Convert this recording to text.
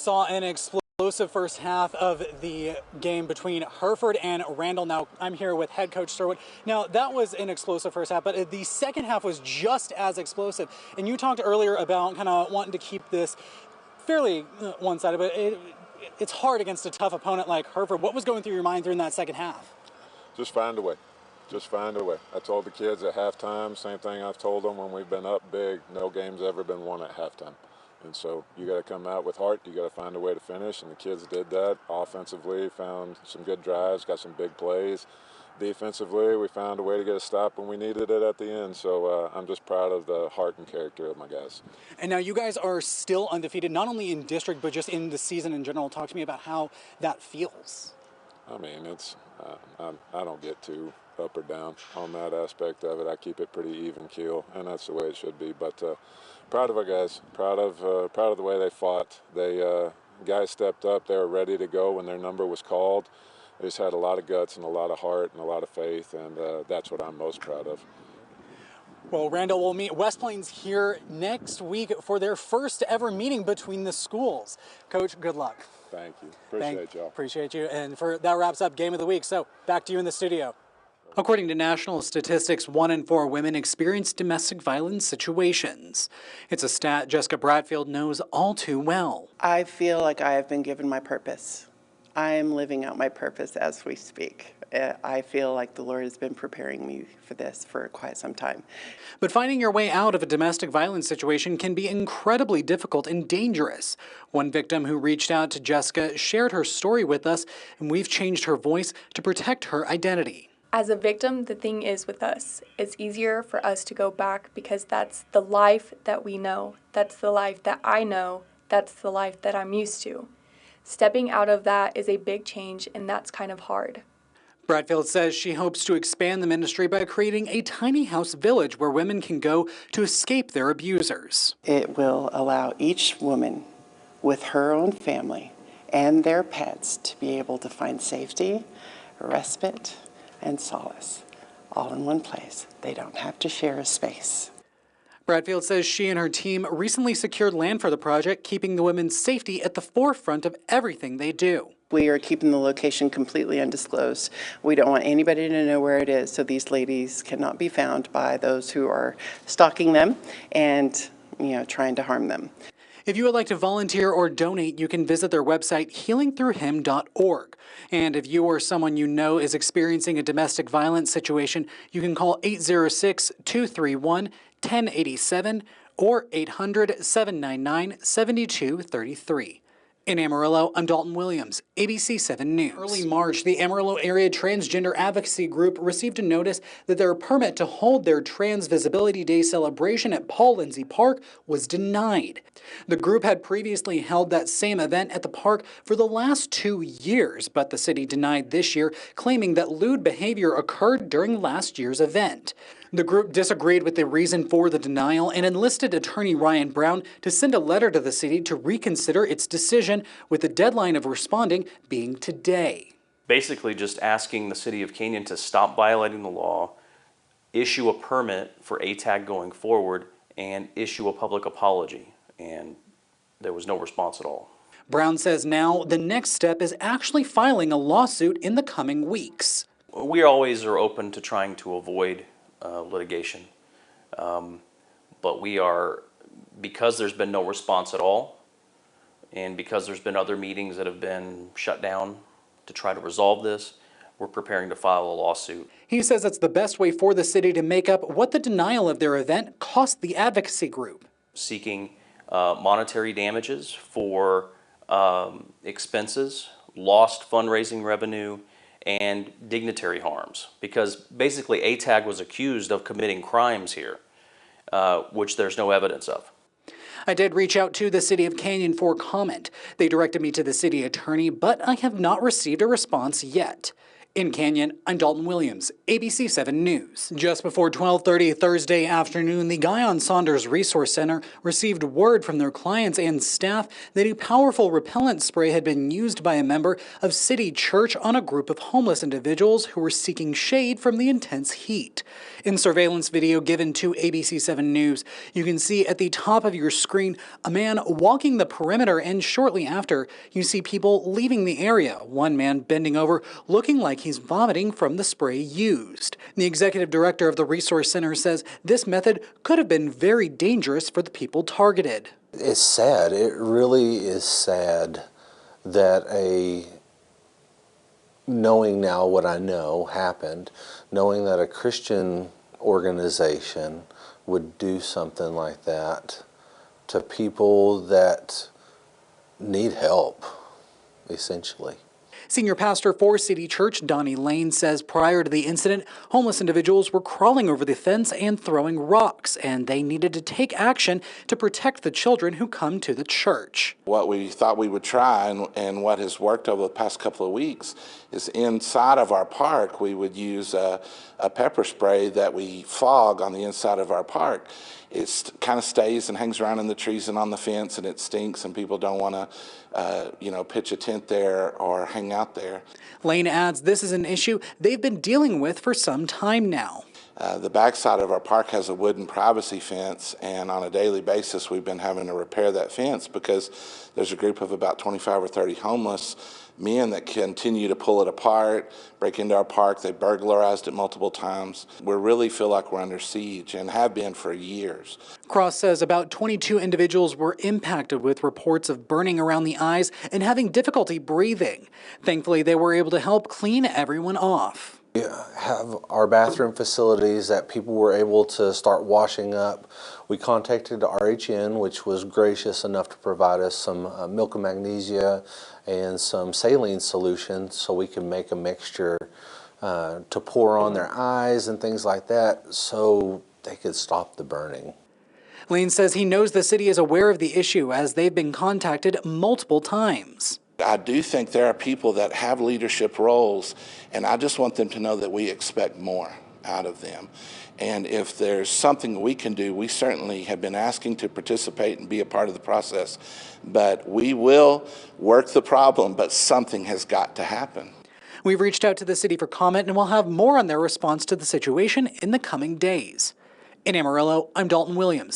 Saw an explosive first half of the game between Hereford and Randall. Now, I'm here with head coach Sherwood. Now, that was an explosive first half, but the second half was just as explosive. And you talked earlier about kind of wanting to keep this fairly one-sided, but it's hard against a tough opponent like Hereford. What was going through your mind during that second half? Just find a way. Just find a way. I told the kids at halftime, same thing I've told them when we've been up big, no game's ever been won at halftime. And so you got to come out with heart. You got to find a way to finish, and the kids did that. Offensively, found some good drives, got some big plays. Defensively, we found a way to get a stop when we needed it at the end. So I'm just proud of the heart and character of my guys. And now you guys are still undefeated, not only in district, but just in the season in general. Talk to me about how that feels. I mean, it's I don't get too up or down on that aspect of it. I keep it pretty even keel, and that's the way it should be. But proud of our guys. Proud of the way they fought. They guys stepped up. They were ready to go when their number was called. They just had a lot of guts and a lot of heart and a lot of faith, and that's what I'm most proud of. Well, Randall will meet West Plains here next week for their first ever meeting between the schools. Coach, good luck. Thank you. Appreciate y'all. Appreciate you. And that wraps up Game of the Week. So back to you in the studio. According to national statistics, 1 in 4 women experience domestic violence situations. It's a stat Jessica Bradfield knows all too well. I feel like I have been given my purpose. I am living out my purpose as we speak. I feel like the Lord has been preparing me for this for quite some time. But finding your way out of a domestic violence situation can be incredibly difficult and dangerous. One victim who reached out to Jessica shared her story with us, and we've changed her voice to protect her identity. As a victim, the thing is with us, it's easier for us to go back because that's the life that we know. That's the life that I know. That's the life that I'm used to. Stepping out of that is a big change, and that's kind of hard. Bradfield says she hopes to expand the ministry by creating a tiny house village where women can go to escape their abusers. It will allow each woman with her own family and their pets to be able to find safety, respite, and solace, all in one place. They don't have to share a space. Bradfield says she and her team recently secured land for the project, keeping the women's safety at the forefront of everything they do. We are keeping the location completely undisclosed. We don't want anybody to know where it is, so these ladies cannot be found by those who are stalking them and, trying to harm them. If you would like to volunteer or donate, you can visit their website, healingthroughhim.org. And if you or someone you know is experiencing a domestic violence situation, you can call 806-231-1087 or 800-799-7233. In Amarillo, I'm Dalton Williams, ABC 7 News. Early March, the Amarillo area transgender advocacy group received a notice that their permit to hold their Trans Visibility Day celebration at Paul Lindsay Park was denied. The group had previously held that same event at the park for the last 2 years, but the city denied this year, claiming that lewd behavior occurred during last year's event. The group disagreed with the reason for the denial and enlisted attorney Ryan Brown to send a letter to the city to reconsider its decision, with the deadline of responding being today. Basically just asking the city of Canyon to stop violating the law, issue a permit for ATAG going forward, and issue a public apology. And there was no response at all. Brown says now the next step is actually filing a lawsuit in the coming weeks. We always are open to trying to avoid litigation, but we are, because there's been no response at all, and because there's been other meetings that have been shut down to try to resolve this, we're preparing to file a lawsuit. He says it's the best way for the city to make up what the denial of their event cost the advocacy group. Seeking monetary damages for expenses, lost fundraising revenue, and dignitary harms, because basically ATAG was accused of committing crimes here, which there's no evidence of. I did reach out to the City of Canyon for comment. They directed me to the city attorney, but I have not received a response yet. In Canyon, I'm Dalton Williams, ABC 7 News. Just before 12:30 Thursday afternoon, the Guyon Saunders Resource Center received word from their clients and staff that a powerful repellent spray had been used by a member of City Church on a group of homeless individuals who were seeking shade from the intense heat. In surveillance video given to ABC 7 News, you can see at the top of your screen a man walking the perimeter, and shortly after, you see people leaving the area, one man bending over, looking like he's vomiting from the spray used. The executive director of the Resource Center says this method could have been very dangerous for the people targeted. It's sad. It really is sad that knowing now what I know happened, knowing that a Christian organization would do something like that to people that need help, essentially. Senior pastor for City Church, Donnie Lane, says prior to the incident, homeless individuals were crawling over the fence and throwing rocks, and they needed to take action to protect the children who come to the church. What we thought we would try, and what has worked over the past couple of weeks, is inside of our park we would use a pepper spray that we fog on the inside of our park. It kind of stays and hangs around in the trees and on the fence, and it stinks, and people don't want to pitch a tent there or hang out there. Lane adds this is an issue they've been dealing with for some time now. The backside of our park has a wooden privacy fence, and on a daily basis we've been having to repair that fence because there's a group of about 25 or 30 homeless men that continue to pull it apart, break into our park. They burglarized it multiple times. We really feel like we're under siege and have been for years. Cross says about 22 individuals were impacted with reports of burning around the eyes and having difficulty breathing. Thankfully, they were able to help clean everyone off. We have our bathroom facilities that people were able to start washing up. We contacted RHN, which was gracious enough to provide us some milk and magnesia and some saline solution so we can make a mixture to pour on their eyes and things like that so they could stop the burning. Lane says he knows the city is aware of the issue as they've been contacted multiple times. I do think there are people that have leadership roles, and I just want them to know that we expect more out of them. And if there's something we can do, we certainly have been asking to participate and be a part of the process. But we will work the problem, but something has got to happen. We've reached out to the city for comment, and we'll have more on their response to the situation in the coming days. In Amarillo, I'm Dalton Williams,